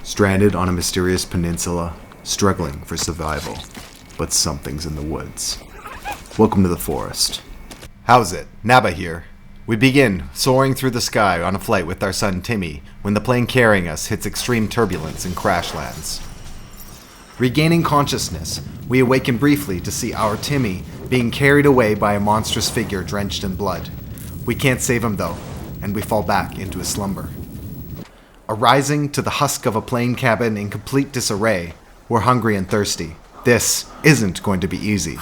Stranded on a mysterious peninsula, struggling for survival. But something's in the woods. Welcome to the forest. How's it? Naba here. We begin soaring through the sky on a flight with our son Timmy when the plane carrying us hits extreme turbulence and crash lands. Regaining consciousness, we awaken briefly to see our Timmy being carried away by a monstrous figure drenched in blood. We can't save him though, and we fall back into a slumber. Arising to the husk of a plane cabin in complete disarray, we're hungry and thirsty. This isn't going to be easy.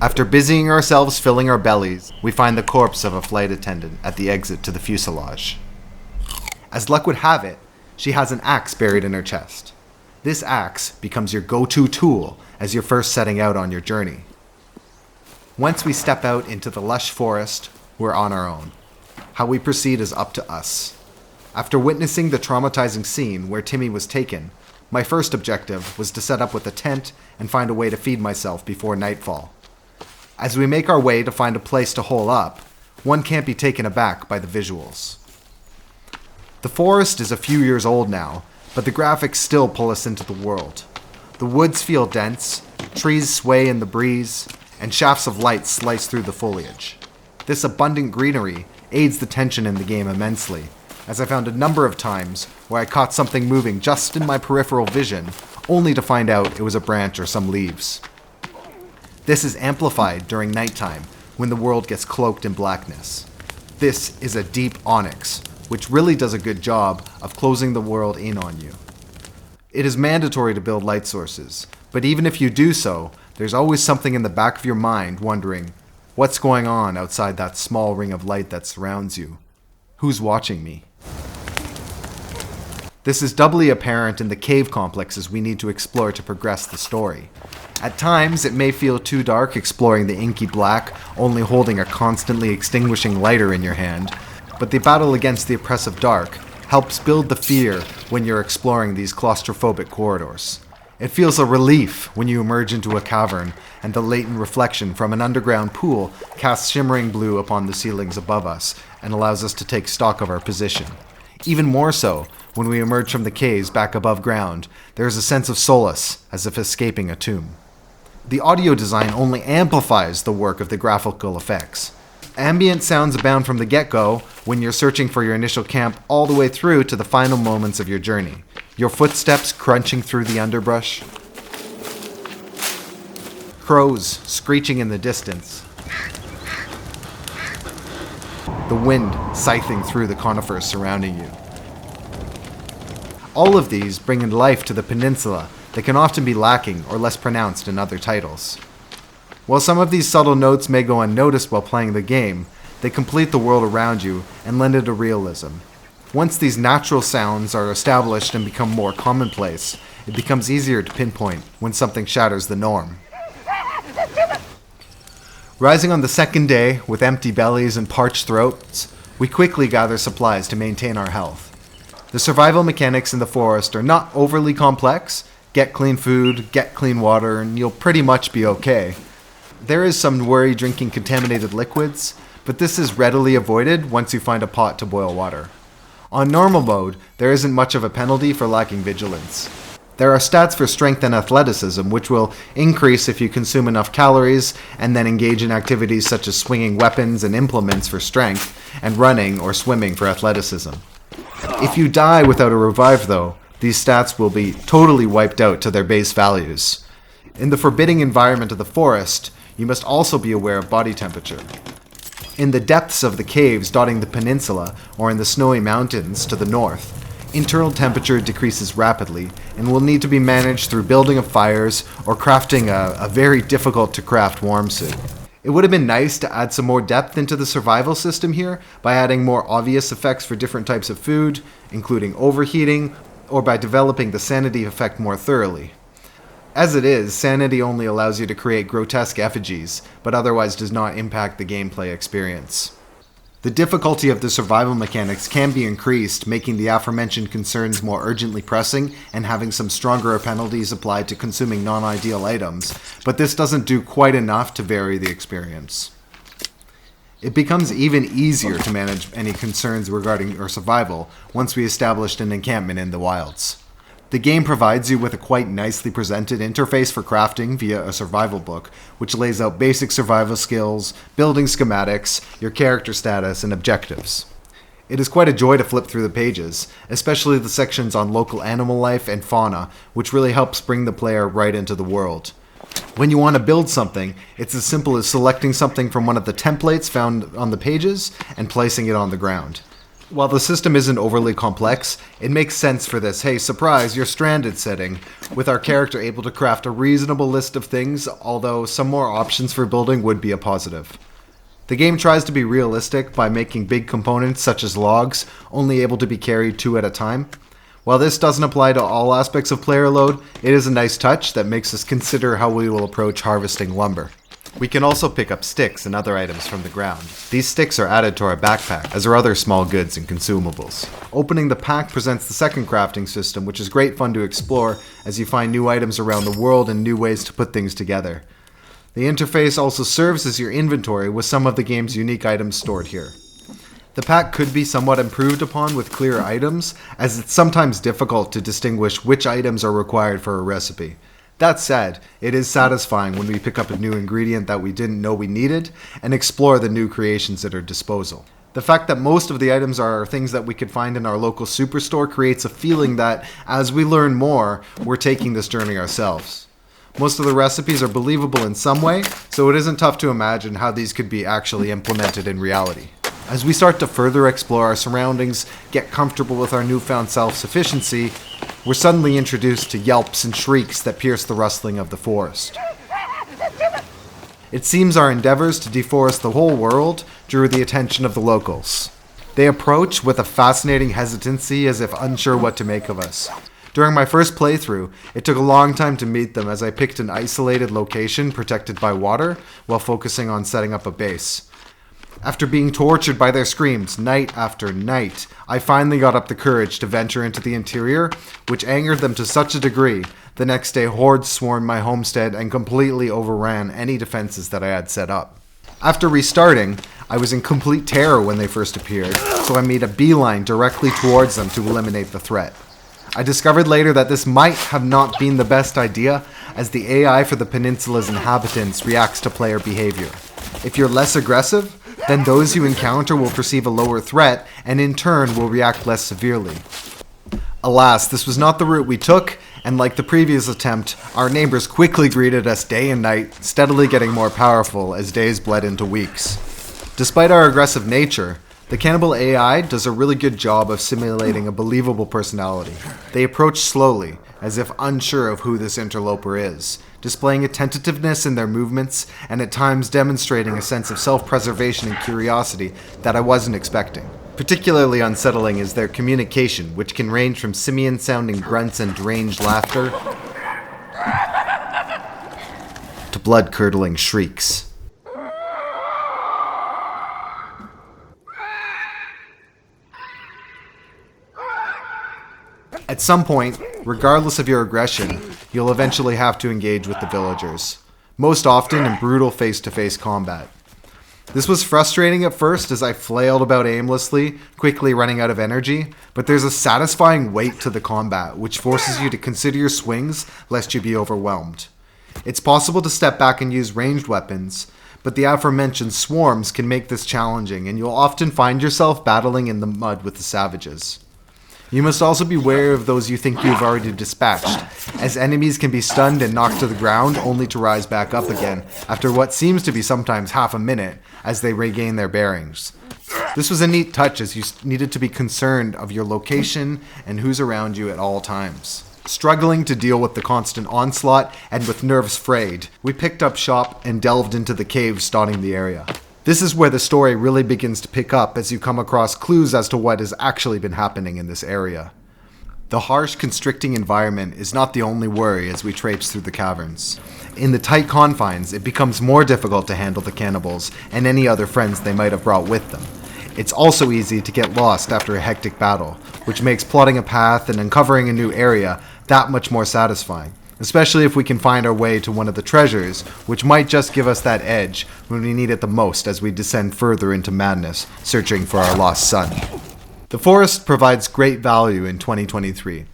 After busying ourselves filling our bellies, we find the corpse of a flight attendant at the exit to the fuselage. As luck would have it, she has an axe buried in her chest. This axe becomes your go-to tool as you're first setting out on your journey. Once we step out into the lush forest, we're on our own. How we proceed is up to us. After witnessing the traumatizing scene where Timmy was taken, my first objective was to set up with a tent and find a way to feed myself before nightfall. As we make our way to find a place to hole up, one can't be taken aback by the visuals. The forest is a few years old now, but the graphics still pull us into the world. The woods feel dense, trees sway in the breeze, and shafts of light slice through the foliage. This abundant greenery aids the tension in the game immensely, as I found a number of times where I caught something moving just in my peripheral vision, only to find out it was a branch or some leaves. This is amplified during nighttime, when the world gets cloaked in blackness. This is a deep onyx, which really does a good job of closing the world in on you. It is mandatory to build light sources, but even if you do so, there's always something in the back of your mind wondering, what's going on outside that small ring of light that surrounds you? Who's watching me? This is doubly apparent in the cave complexes we need to explore to progress the story. At times, it may feel too dark exploring the inky black, only holding a constantly extinguishing lighter in your hand, but the battle against the oppressive dark helps build the fear when you're exploring these claustrophobic corridors. It feels a relief when you emerge into a cavern and the latent reflection from an underground pool casts shimmering blue upon the ceilings above us and allows us to take stock of our position. Even more so, when we emerge from the caves back above ground, there is a sense of solace, as if escaping a tomb. The audio design only amplifies the work of the graphical effects. Ambient sounds abound from the get-go when you're searching for your initial camp all the way through to the final moments of your journey. Your footsteps crunching through the underbrush. Crows screeching in the distance. The wind scything through the conifers surrounding you. All of these bring life to the peninsula that can often be lacking or less pronounced in other titles. While some of these subtle notes may go unnoticed while playing the game, they complete the world around you and lend it a realism. Once these natural sounds are established and become more commonplace, it becomes easier to pinpoint when something shatters the norm. Rising on the second day with empty bellies and parched throats, we quickly gather supplies to maintain our health. The survival mechanics in the forest are not overly complex. Get clean food, get clean water, and you'll pretty much be okay. There is some worry drinking contaminated liquids, but this is readily avoided once you find a pot to boil water. On normal mode, there isn't much of a penalty for lacking vigilance. There are stats for strength and athleticism, which will increase if you consume enough calories and then engage in activities such as swinging weapons and implements for strength and running or swimming for athleticism. If you die without a revive though, these stats will be totally wiped out to their base values. In the forbidding environment of the forest, you must also be aware of body temperature. In the depths of the caves dotting the peninsula or in the snowy mountains to the north, internal temperature decreases rapidly and will need to be managed through building of fires or crafting a very difficult to craft warm suit. It would have been nice to add some more depth into the survival system here by adding more obvious effects for different types of food, including overheating, or by developing the sanity effect more thoroughly. As it is, sanity only allows you to create grotesque effigies, but otherwise does not impact the gameplay experience. The difficulty of the survival mechanics can be increased, making the aforementioned concerns more urgently pressing and having some stronger penalties applied to consuming non-ideal items, but this doesn't do quite enough to vary the experience. It becomes even easier to manage any concerns regarding our survival once we established an encampment in the wilds. The game provides you with a quite nicely presented interface for crafting via a survival book, which lays out basic survival skills, building schematics, your character status, and objectives. It is quite a joy to flip through the pages, especially the sections on local animal life and fauna, which really helps bring the player right into the world. When you want to build something, it's as simple as selecting something from one of the templates found on the pages and placing it on the ground. While the system isn't overly complex, it makes sense for this "hey, surprise, you're stranded" setting, with our character able to craft a reasonable list of things, although some more options for building would be a positive. The game tries to be realistic by making big components such as logs only able to be carried 2 at a time. While this doesn't apply to all aspects of player load, it is a nice touch that makes us consider how we will approach harvesting lumber. We can also pick up sticks and other items from the ground. These sticks are added to our backpack, as are other small goods and consumables. Opening the pack presents the second crafting system, which is great fun to explore as you find new items around the world and new ways to put things together. The interface also serves as your inventory with some of the game's unique items stored here. The pack could be somewhat improved upon with clearer items, as it's sometimes difficult to distinguish which items are required for a recipe. That said, it is satisfying when we pick up a new ingredient that we didn't know we needed and explore the new creations at our disposal. The fact that most of the items are things that we could find in our local superstore creates a feeling that, as we learn more, we're taking this journey ourselves. Most of the recipes are believable in some way, so it isn't tough to imagine how these could be actually implemented in reality. As we start to further explore our surroundings, get comfortable with our newfound self-sufficiency, we're suddenly introduced to yelps and shrieks that pierce the rustling of the forest. It seems our endeavors to deforest the whole world drew the attention of the locals. They approach with a fascinating hesitancy as if unsure what to make of us. During my first playthrough, it took a long time to meet them as I picked an isolated location protected by water while focusing on setting up a base. After being tortured by their screams night after night, I finally got up the courage to venture into the interior, which angered them to such a degree, the next day hordes swarmed my homestead and completely overran any defenses that I had set up. After restarting, I was in complete terror when they first appeared, so I made a beeline directly towards them to eliminate the threat. I discovered later that this might have not been the best idea, as the AI for the peninsula's inhabitants reacts to player behavior. If you're less aggressive, then those you encounter will perceive a lower threat and in turn will react less severely. Alas, this was not the route we took, and like the previous attempt, our neighbors quickly greeted us day and night, steadily getting more powerful as days bled into weeks. Despite our aggressive nature, the cannibal AI does a really good job of simulating a believable personality. They approach slowly, as if unsure of who this interloper is, displaying a tentativeness in their movements and at times demonstrating a sense of self-preservation and curiosity that I wasn't expecting. Particularly unsettling is their communication, which can range from simian-sounding grunts and deranged laughter to blood-curdling shrieks. At some point, regardless of your aggression, you'll eventually have to engage with the villagers, most often in brutal face-to-face combat. This was frustrating at first as I flailed about aimlessly, quickly running out of energy, but there's a satisfying weight to the combat which forces you to consider your swings lest you be overwhelmed. It's possible to step back and use ranged weapons, but the aforementioned swarms can make this challenging and you'll often find yourself battling in the mud with the savages. You must also be wary of those you think you've already dispatched, as enemies can be stunned and knocked to the ground only to rise back up again after what seems to be sometimes half a minute as they regain their bearings. This was a neat touch as you needed to be concerned of your location and who's around you at all times. Struggling to deal with the constant onslaught and with nerves frayed, we picked up shop and delved into the caves dotting the area. This is where the story really begins to pick up as you come across clues as to what has actually been happening in this area. The harsh, constricting environment is not the only worry as we traipse through the caverns. In the tight confines, it becomes more difficult to handle the cannibals and any other friends they might have brought with them. It's also easy to get lost after a hectic battle, which makes plotting a path and uncovering a new area that much more satisfying, especially if we can find our way to one of the treasures, which might just give us that edge when we need it the most as we descend further into madness, searching for our lost son. The forest provides great value in 2023.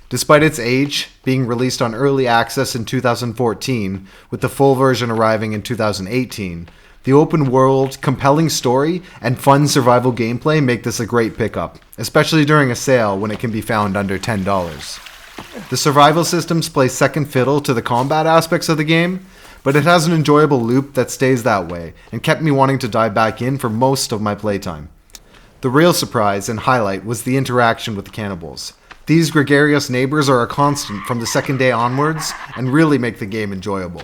Despite its age, being released on early access in 2014, with the full version arriving in 2018, the open world, compelling story, and fun survival gameplay make this a great pickup, especially during a sale when it can be found under $10. The survival systems play second fiddle to the combat aspects of the game, but it has an enjoyable loop that stays that way and kept me wanting to dive back in for most of my playtime. The real surprise and highlight was the interaction with the cannibals. These gregarious neighbors are a constant from the second day onwards and really make the game enjoyable.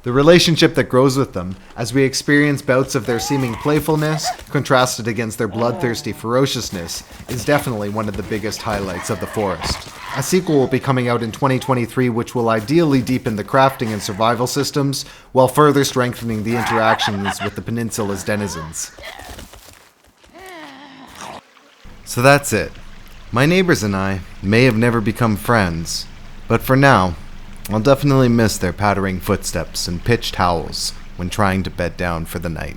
The relationship that grows with them, as we experience bouts of their seeming playfulness contrasted against their bloodthirsty ferociousness, is definitely one of the biggest highlights of The Forest. A sequel will be coming out in 2023 which will ideally deepen the crafting and survival systems while further strengthening the interactions with the peninsula's denizens. So that's it. My neighbors and I may have never become friends, but for now, I'll definitely miss their pattering footsteps and pitched howls when trying to bed down for the night.